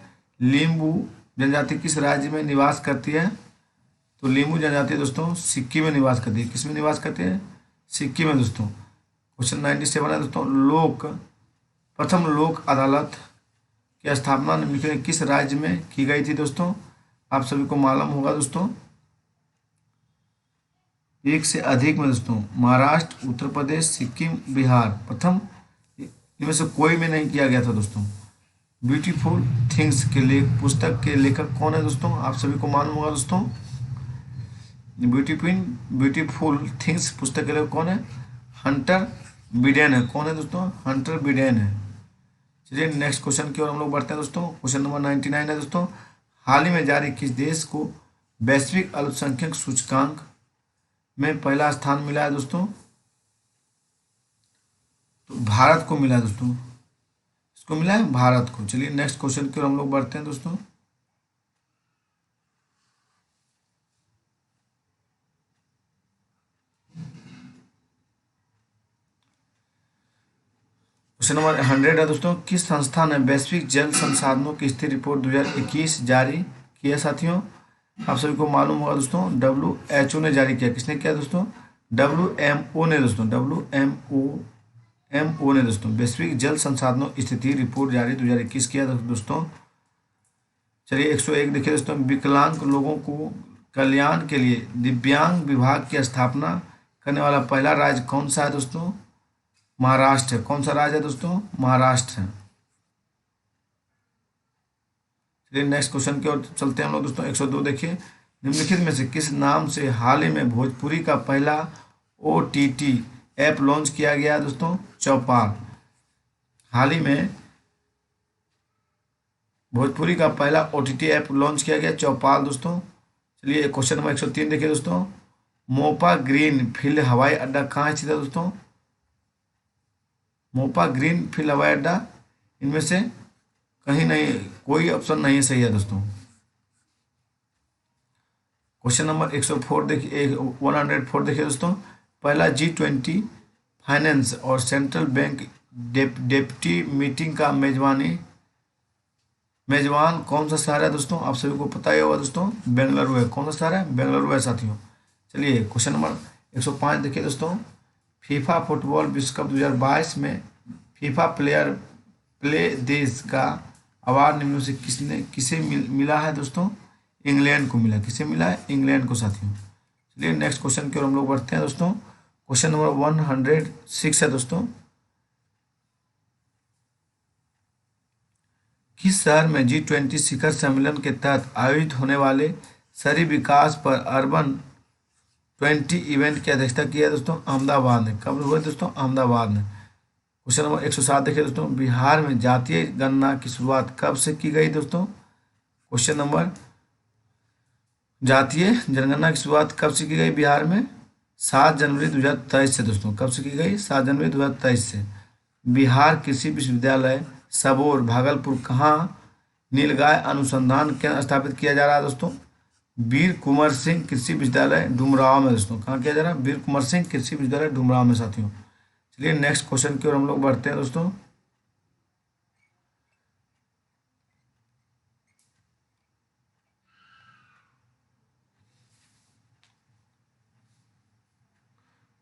लिम्बू जनजाति किस राज्य में निवास करती है? तो लिम्बू जनजाति दोस्तों सिक्किम में निवास करती है। किस में निवास करती है? सिक्किम में दोस्तों। क्वेश्चन 97 है दोस्तों, प्रथम लोक अदालत की स्थापना निम्नलिखित किस राज्य में की गई थी दोस्तों? आप सभी को मालूम होगा दोस्तों, एक से अधिक में दोस्तों महाराष्ट्र, उत्तर प्रदेश, सिक्किम, बिहार प्रथम इनमें से कोई में नहीं किया गया था दोस्तों। ब्यूटीफुल थिंग्स के पुस्तक के लेखक कौन है दोस्तों? आप सभी को मालूम होगा दोस्तों, ब्यूटीफुल थिंग्स पुस्तक के लेखक कौन है? हंटर बिडेन है। कौन है दोस्तों? हंटर बिडेन है। चलिए नेक्स्ट क्वेश्चन की ओर हम लोग बढ़ते हैं दोस्तों। क्वेश्चन नंबर 99 है दोस्तों, हाल ही में जारी किस देश को वैश्विक अल्पसंख्यक सूचकांक में पहला स्थान मिला है दोस्तों? तो भारत को मिला है दोस्तों। इसको मिला है भारत को। चलिए नेक्स्ट क्वेश्चन की ओर हम लोग बढ़ते हैं दोस्तों। क्वेश्चन नंबर 100 है दोस्तों, किस संस्था ने वैश्विक जल संसाधनों की स्थिति रिपोर्ट 2021 जारी किया साथियों? आप सभी को मालूम होगा दोस्तों, WHO ने जारी किया। किसने किया दोस्तों? WMO ने दोस्तों, WMO ने दोस्तों वैश्विक जल संसाधनों स्थिति रिपोर्ट जारी 2021 किया दोस्तों। चलिए 101 देखिए दोस्तों, विकलांग लोगों को कल्याण के लिए दिव्यांग विभाग की स्थापना करने वाला पहला राज्य कौन सा है दोस्तों? महाराष्ट्र है। कौन सा राज्य है दोस्तों? महाराष्ट्र है। चलिए नेक्स्ट क्वेश्चन की ओर चलते हैं हम लोग दोस्तों। 102 देखिए, निम्नलिखित में से किस नाम से हाल ही में भोजपुरी का पहला OTT ऐप लॉन्च किया गया है दोस्तों? चौपाल। हाल ही में भोजपुरी का पहला OTT ऐप लॉन्च किया गया चौपाल दोस्तों। चलिए क्वेश्चन नंबर 103 देखिए दोस्तों, मोपा ग्रीन फील्ड हवाई अड्डा कहाँ स्थित है दोस्तों? मोपा ग्रीन फील्ड हवाई अड्डा इनमें से कहीं नहीं, कोई ऑप्शन नहीं सही है दोस्तों। क्वेश्चन नंबर 104 देखिए, 104 देखिए दोस्तों, पहला G20 फाइनेंस और सेंट्रल बैंक डेप्टी मीटिंग का मेजबान कौन सा शहर है दोस्तों? आप सभी को पता ही होगा दोस्तों, बेंगलुरु है। कौन सा शहर है? बेंगलुरु है साथियों। चलिए क्वेश्चन नंबर 105 देखिए दोस्तों, फीफा फुटबॉल विश्व कप 2022 में फीफा प्ले देश का अवार्ड निम्न से किसे मिला है दोस्तों? इंग्लैंड को मिला। किसे मिला है? इंग्लैंड को साथियों। चलिए नेक्स्ट क्वेश्चन की ओर हम लोग बढ़ते हैं दोस्तों। क्वेश्चन नंबर 106 है दोस्तों, किस शहर में G20 शिखर सम्मेलन के तहत आयोजित होने वाले शहरी विकास पर अर्बन 20 इवेंट की अध्यक्षता की है दोस्तों? अहमदाबाद ने। कब हुए दोस्तों? अहमदाबाद में। क्वेश्चन नंबर 107 देखिए दोस्तों, बिहार में जातीय गणना की शुरुआत कब से की गई दोस्तों? क्वेश्चन नंबर, जातीय जनगणना की शुरुआत कब से की गई बिहार में? 7 जनवरी 2023 से दोस्तों। कब से की गई? 7 जनवरी 2023 से। बिहार कृषि विश्वविद्यालय सबौर भागलपुर कहाँ नीलगाय अनुसंधान केंद्र स्थापित किया जा रहा है दोस्तों? वीर कुंवर सिंह कृषि विश्वविद्यालय डुमराव में दोस्तों। कहाँ किया जा रहा है? वीर कुंवर सिंह कृषि विश्वविद्यालय डुमराव में साथियों। चलिए नेक्स्ट क्वेश्चन की ओर हम लोग बढ़ते हैं दोस्तों।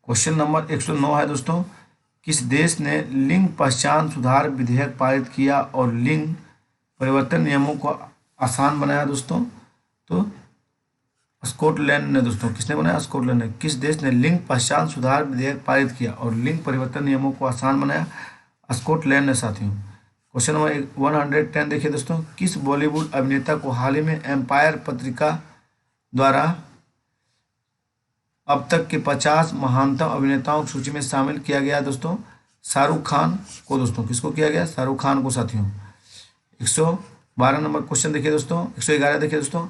क्वेश्चन नंबर 109 है दोस्तों, किस देश ने लिंग पहचान सुधार विधेयक पारित किया और लिंग परिवर्तन नियमों को आसान बनाया दोस्तों? तो स्कॉटलैंड ने दोस्तों। किसने बनाया? स्कॉटलैंड ने। किस देश ने लिंग पहचान सुधार विधेयक पारित किया और लिंग परिवर्तन नियमों को आसान बनाया? स्कॉटलैंड ने साथियों। क्वेश्चन नंबर 110 देखिए दोस्तों, किस बॉलीवुड अभिनेता को हाल ही में एम्पायर पत्रिका द्वारा अब तक के 50 महानतम अभिनेताओं की सूची में शामिल किया गया दोस्तों? शाहरुख खान को दोस्तों। किसको किया गया? शाहरुख खान को साथियों। 112 नंबर क्वेश्चन देखिए दोस्तों, 111 देखिए दोस्तों,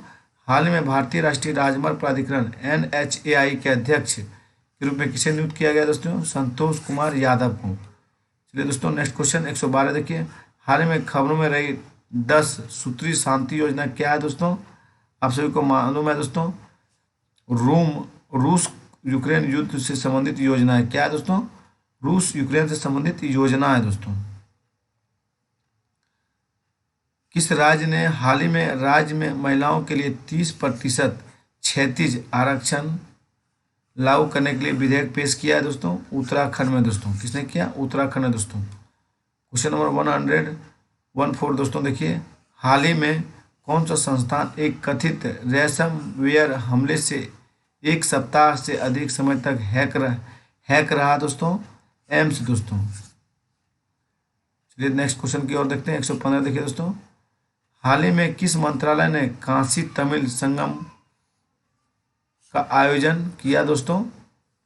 हाल ही में भारतीय राष्ट्रीय राजमार्ग प्राधिकरण NHAI के अध्यक्ष के रूप में किसे नियुक्त किया गया दोस्तों? संतोष कुमार यादव को। चलिए दोस्तों नेक्स्ट क्वेश्चन 112 देखिए, हाल ही में खबरों में रही 10 सूत्री शांति योजना क्या है दोस्तों? आप सभी को मालूम है दोस्तों, रूस यूक्रेन युद्ध से संबंधित योजना है। क्या है दोस्तों? रूस यूक्रेन से संबंधित योजना है दोस्तों। किस राज्य ने हाल ही में राज्य में महिलाओं के लिए 30% क्षैतिज आरक्षण लागू करने के लिए विधेयक पेश किया है दोस्तों? उत्तराखंड में दोस्तों। किसने किया? उत्तराखंड में दोस्तों। क्वेश्चन नंबर 114 दोस्तों देखिए, हाल ही में कौन सा संस्थान एक कथित रैंसमवेयर हमले से 1 सप्ताह से अधिक समय तक हैक रहा दोस्तों? एम्स दोस्तों। चलिए नेक्स्ट क्वेश्चन की ओर देखते हैं। 115 देखिए दोस्तों, हाल ही में किस मंत्रालय ने काशी तमिल संगम का आयोजन किया दोस्तों? तो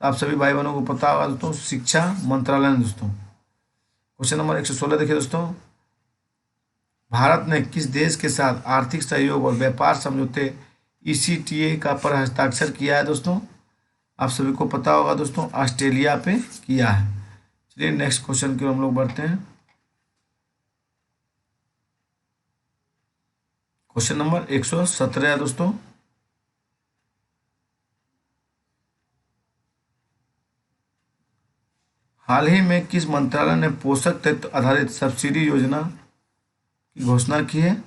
आप सभी भाई बहनों को पता होगा दोस्तों, शिक्षा मंत्रालय ने दोस्तों। क्वेश्चन नंबर 116 देखिए दोस्तों, भारत ने किस देश के साथ आर्थिक सहयोग और व्यापार समझौते ECTA का पर हस्ताक्षर किया है दोस्तों? आप सभी को पता होगा दोस्तों, ऑस्ट्रेलिया पे किया है। चलिए नेक्स्ट क्वेश्चन की ओर हम लोग बढ़ते हैं। क्वेश्चन नंबर 117 है दोस्तों, हाल ही में किस मंत्रालय ने पोषक तत्व आधारित सब्सिडी योजना की घोषणा की है?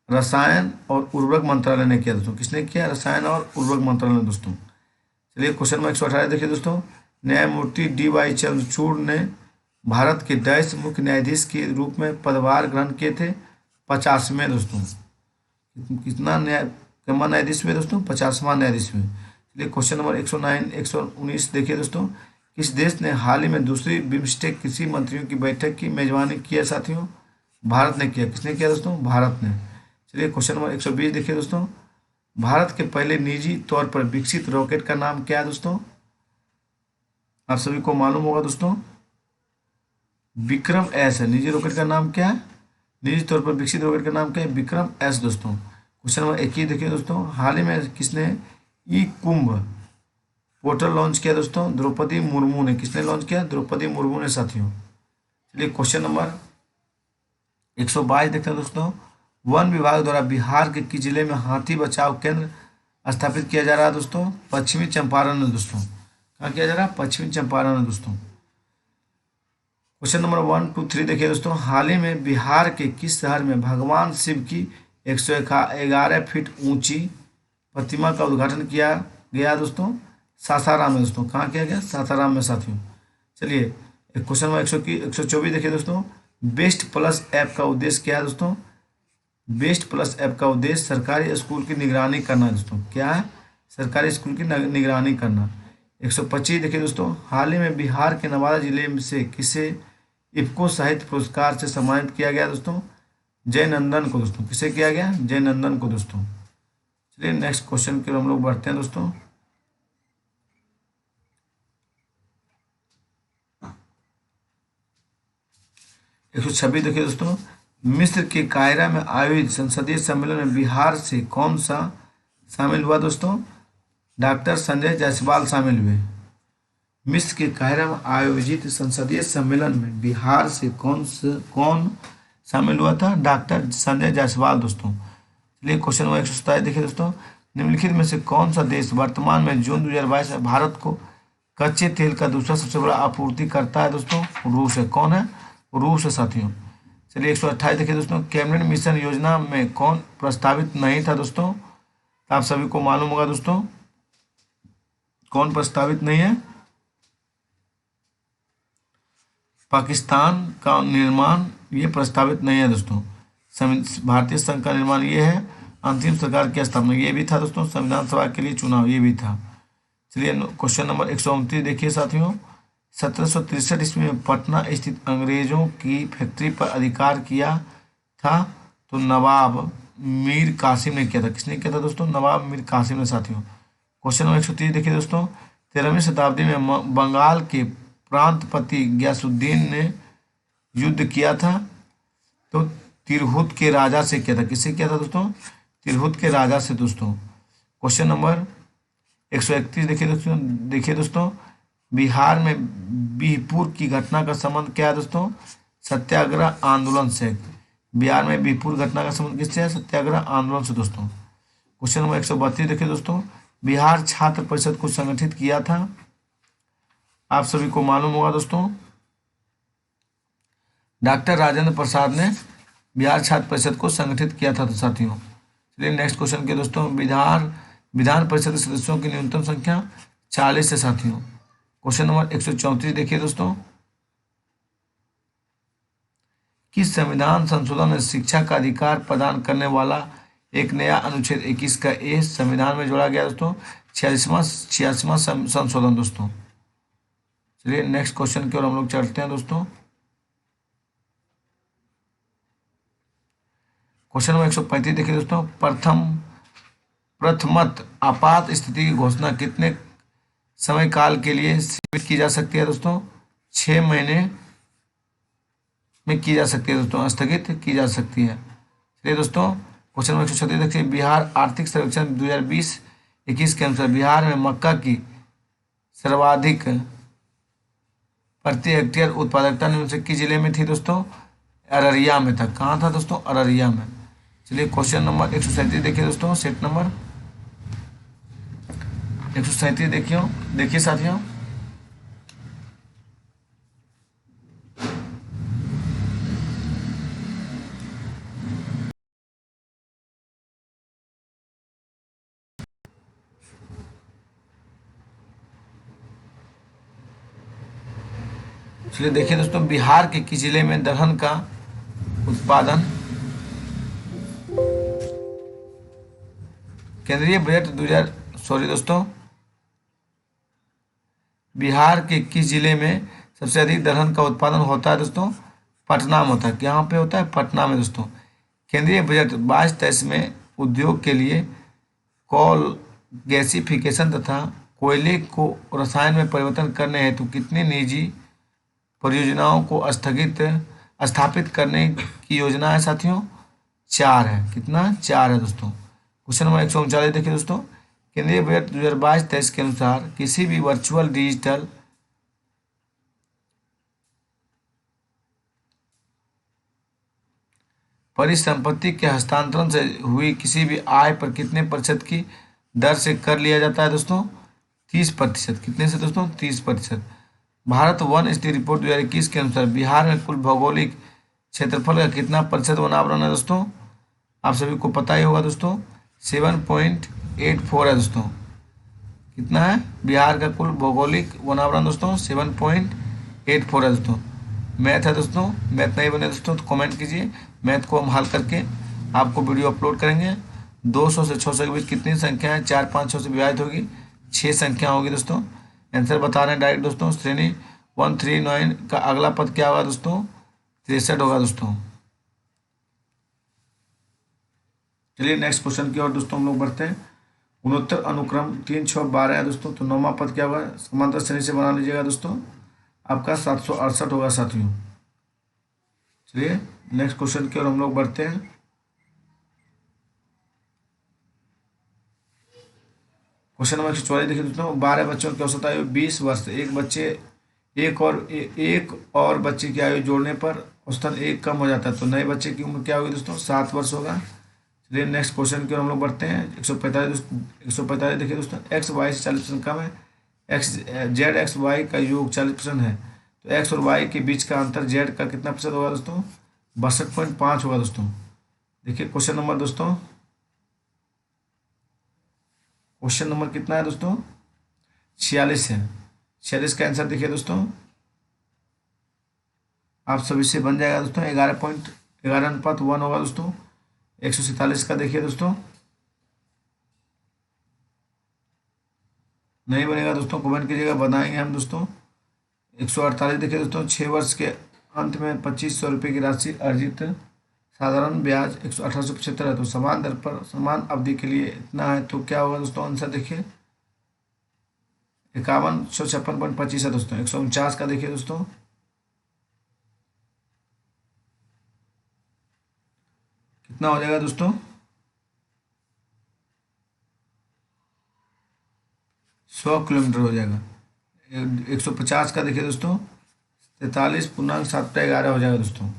रसायन और उर्वरक मंत्रालय ने किया दोस्तों। किसने किया? रसायन और उर्वरक मंत्रालय ने दोस्तों। चलिए क्वेश्चन नंबर 118 देखिए दोस्तों, न्यायमूर्ति DY चंद्रचूड़ ने भारत के 10 मुख्य न्यायाधीश के रूप में पदभार ग्रहण किए थे? 50वें दोस्तों। कितना न्यायाधीश हुए दोस्तों? 50वां न्यायाधीश हुए। चलिए क्वेश्चन नंबर 119 देखिए दोस्तों, किस देश ने हाल ही में दूसरी बिम्स्टेक कृषि मंत्रियों की बैठक की मेजबानी की है साथियों? भारत ने किया। किसने किया दोस्तों? भारत ने। चलिए क्वेश्चन नंबर 120 देखिए दोस्तों, भारत के पहले निजी तौर पर विकसित रॉकेट का नाम क्या है दोस्तों? आप सभी को मालूम होगा दोस्तों, विक्रम एस है। निजी रॉकेट का नाम क्या है? निजी तौर पर विकसित रॉकेट का नाम क्या है? विक्रम एस दोस्तों। क्वेश्चन नंबर 21 देखिए दोस्तों, हाल ही में किसने कुंभ पोर्टल लॉन्च किया दोस्तों? द्रौपदी मुर्मू ने। किसने लॉन्च किया? द्रौपदी मुर्मू ने साथियों। चलिए क्वेश्चन नंबर 122 देखते हैं दोस्तों, वन विभाग द्वारा बिहार के किस जिले में हाथी बचाव केंद्र स्थापित किया जा रहा है दोस्तों? पश्चिमी चंपारण में दोस्तों। कहाँ किया जा रहा है? पश्चिमी चंपारण में दोस्तों। क्वेश्चन नंबर 1, 2, 3 देखिए दोस्तों, हाल ही में बिहार के किस शहर में भगवान शिव की 111 फीट ऊंची प्रतिमा का उद्घाटन किया गया दोस्तों? सासाराम में दोस्तों। कहाँ किया गया? सासाराम में साथियों। चलिए क्वेश्चन नंबर 124 देखिए दोस्तों, बेस्ट प्लस ऐप का उद्देश्य क्या है दोस्तों? बेस्ट प्लस ऐप का उद्देश्य सरकारी स्कूल की निगरानी करना है दोस्तों। क्या है? सरकारी स्कूल की निगरानी करना। 125 देखिए दोस्तों, हाल ही में बिहार के नवादा जिले से किसे इफ्को साहित्य पुरस्कार से सम्मानित किया गया दोस्तों? जयनंदन को दोस्तों। किसे किया गया? जयनंदन को दोस्तों। चलिए नेक्स्ट क्वेश्चन की ओर हम लोग बढ़ते हैं दोस्तों। एक 126 देखिए दोस्तों, मिस्र के कायरा में आयोजित संसदीय सम्मेलन में बिहार से कौन सा शामिल हुआ दोस्तों? डॉक्टर संजय जायसवाल शामिल हुए। मिस्र के कायरा में आयोजित संसदीय सम्मेलन में बिहार से कौन शामिल हुआ था? डॉक्टर संजय जायसवाल दोस्तों। चलिए क्वेश्चन नंबर 127 देखिए दोस्तों, निम्नलिखित में से कौन सा देश वर्तमान में जून 2022 में भारत को कच्चे तेल का दूसरा सबसे बड़ा आपूर्ति करता है दोस्तों? रूस है। कौन है? रूस है साथियों। चलिए 128 देखिए दोस्तों, कैबिनेट मिशन योजना में कौन प्रस्तावित नहीं था दोस्तों? तो आप सभी को मालूम होगा दोस्तों, कौन प्रस्तावित नहीं है? पाकिस्तान का निर्माण ये प्रस्तावित नहीं है दोस्तों। भारतीय संघ का निर्माण ये है। अंतिम सरकार की स्थापना ये भी था दोस्तों। संविधान सभा के लिए चुनाव ये भी था। चलिए क्वेश्चन नंबर 129 देखिए साथियों, 1763 ईस्वी में पटना स्थित अंग्रेजों की फैक्ट्री पर अधिकार किया था तो नवाब मीर कासिम ने किया था। किसने किया था दोस्तों? नवाब मीर कासिम ने साथियों। क्वेश्चन नंबर 130 देखिए दोस्तों, 13वीं शताब्दी में बंगाल के प्रांतपति गयासुद्दीन ने युद्ध किया था तो तिरहुत के राजा से किया था। किससे किया था दोस्तों? तिरहुत के राजा से दोस्तों। क्वेश्चन नंबर 131 देखिए दोस्तों, बिहार में बिहपुर की घटना का संबंध क्या है दोस्तों? सत्याग्रह आंदोलन से। बिहार में बिहपुर घटना का संबंध किससे है? सत्याग्रह आंदोलन से दोस्तों। क्वेश्चन नंबर 132 देखिए दोस्तों, बिहार छात्र परिषद को संगठित किया था? आप सभी को मालूम होगा दोस्तों, डॉक्टर राजेंद्र प्रसाद ने बिहार छात्र परिषद को संगठित किया था तो साथियों। चलिए नेक्स्ट क्वेश्चन के दोस्तों, विधान परिषद के सदस्यों की न्यूनतम संख्या 40 है साथियों। क्वेश्चन नंबर 134 देखिए दोस्तों, किस संविधान संशोधन ने शिक्षा का अधिकार प्रदान करने वाला एक नया अनुच्छेद 21 का ए संविधान में जोड़ा गया दोस्तों। 86वां संशोधन दोस्तों। चलिए नेक्स्ट क्वेश्चन की ओर हम लोग चलते हैं दोस्तों। क्वेश्चन नंबर 135 देखिए दोस्तों। प्रथमत आपात स्थिति की घोषणा कितने समय काल के लिए सीमित की जा सकती है दोस्तों? 6 महीने में की जा सकती है दोस्तों, स्थगित की जा सकती है। चलिए दोस्तों क्वेश्चन नंबर 136 देखिए। बिहार आर्थिक सर्वेक्षण 2020-21 के अनुसार बिहार में मक्का की सर्वाधिक प्रति हेक्टेयर उत्पादकता निम्न से किस जिले में थी दोस्तों? अररिया में था। कहाँ था दोस्तों? अररिया में। चलिए क्वेश्चन नंबर 137 देखिए दोस्तों। सेट नंबर 137 देखिए साथियों। चलिए देखिए दोस्तों, बिहार के किस जिले में दलहन का उत्पादन केंद्रीय बजट 2000 दोस्तों, बिहार के किस जिले में सबसे अधिक दलहन का उत्पादन होता है दोस्तों? पटना में होता है। यहाँ पे होता है? पटना में दोस्तों। केंद्रीय बजट 22-23 में उद्योग के लिए कोल गैसिफिकेशन तथा कोयले को रसायन में परिवर्तन करने हेतु कितनी निजी परियोजनाओं को स्थापित करने की योजना है साथियों? 4 है। कितना? 4 है दोस्तों। क्वेश्चन नंबर 139 देखिए दोस्तों। केंद्रीय बजट 2022-23 के अनुसार किसी भी वर्चुअल डिजिटल परिसंपत्ति के हस्तांतरण से हुई किसी भी आय पर कितने प्रतिशत की दर से कर लिया जाता है दोस्तों? 30%। कितने से दोस्तों? 30%। भारत वन स्थिति रिपोर्ट 2021 के अनुसार बिहार में कुल भौगोलिक क्षेत्रफल का कितना प्रतिशत वनावरण है दोस्तों? आप सभी को पता ही होगा दोस्तों, 7.84 है दोस्तों। कितना है बिहार का कुल भौगोलिक वनावरण दोस्तों? 7.84 है दोस्तों। मैथ है दोस्तों, मैथ नहीं बने दोस्तों तो कमेंट कीजिए, मैथ को हम हल करके आपको वीडियो अपलोड करेंगे। 200 से 600 के बीच कितनी संख्या है? 4, 5, 6 से विभाजित होगी 6 संख्या होगी दोस्तों। आंसर बता रहे हैं डायरेक्ट दोस्तों। श्रेणी 139 का अगला पद क्या होगा दोस्तों? 63 होगा दोस्तों। चलिए नेक्स्ट क्वेश्चन की ओर दोस्तों हम लोग बढ़ते हैं। गुणोत्तर अनुक्रम 3, 6, 12 है दोस्तों, तो 9वां पद क्या होगा? समांतर श्रेणी से बना लीजिएगा दोस्तों, आपका 768 होगा साथियों। चलिए नेक्स्ट क्वेश्चन की ओर हम लोग बढ़ते हैं। क्वेश्चन नंबर 144 देखिए दोस्तों। 12 बच्चों की औसत आयु 20 वर्ष। एक और बच्चे की आयु जोड़ने पर औसतन 1 कम हो जाता है, तो नए बच्चे की उम्र क्या होगी दोस्तों? 7 वर्ष होगा। चलिए नेक्स्ट क्वेश्चन की ओर हम लोग बढ़ते हैं। 145 देखिए दोस्तों। एक्स वाई से 40% कम है। जेड एक्स वाई का योग 40% है, तो एक्स और वाई के बीच का अंतर जेड का कितना प्रतिशत होगा दोस्तों? 62.5 होगा दोस्तों। देखिए क्वेश्चन नंबर दोस्तों, क्वेश्चन नंबर कितना है दोस्तों? 46 है। 46 का आंसर देखिए दोस्तों, आप सभी से बन जाएगा दोस्तों 11.11:1 होगा दोस्तों। 147 का देखिए दोस्तों, नहीं बनेगा दोस्तों, कमेंट कीजिएगा, बनाएंगे हम दोस्तों। 148 देखिए दोस्तों। 6 वर्ष के अंत में 2500 रुपये की राशि अर्जित, साधारण ब्याज 1875 है, तो समान दर पर समान अवधि के लिए इतना है, तो क्या होगा दोस्तों? आंसर देखिए 5156.25 है दोस्तों। 149 का देखिए दोस्तों, कितना हो जाएगा दोस्तों? 100 किलोमीटर हो जाएगा। 150 का देखिए दोस्तों, 43.711 हो जाएगा दोस्तों।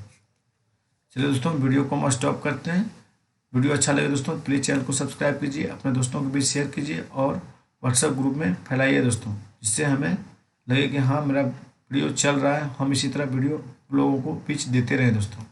चलिए दोस्तों वीडियो को हम स्टॉप करते हैं। वीडियो अच्छा लगे दोस्तों प्लीज़ चैनल को सब्सक्राइब कीजिए, अपने दोस्तों के बीच शेयर कीजिए और व्हाट्सएप ग्रुप में फैलाइए दोस्तों, जिससे हमें लगे कि हाँ मेरा वीडियो चल रहा है, हम इसी तरह वीडियो लोगों को बीच देते रहें दोस्तों।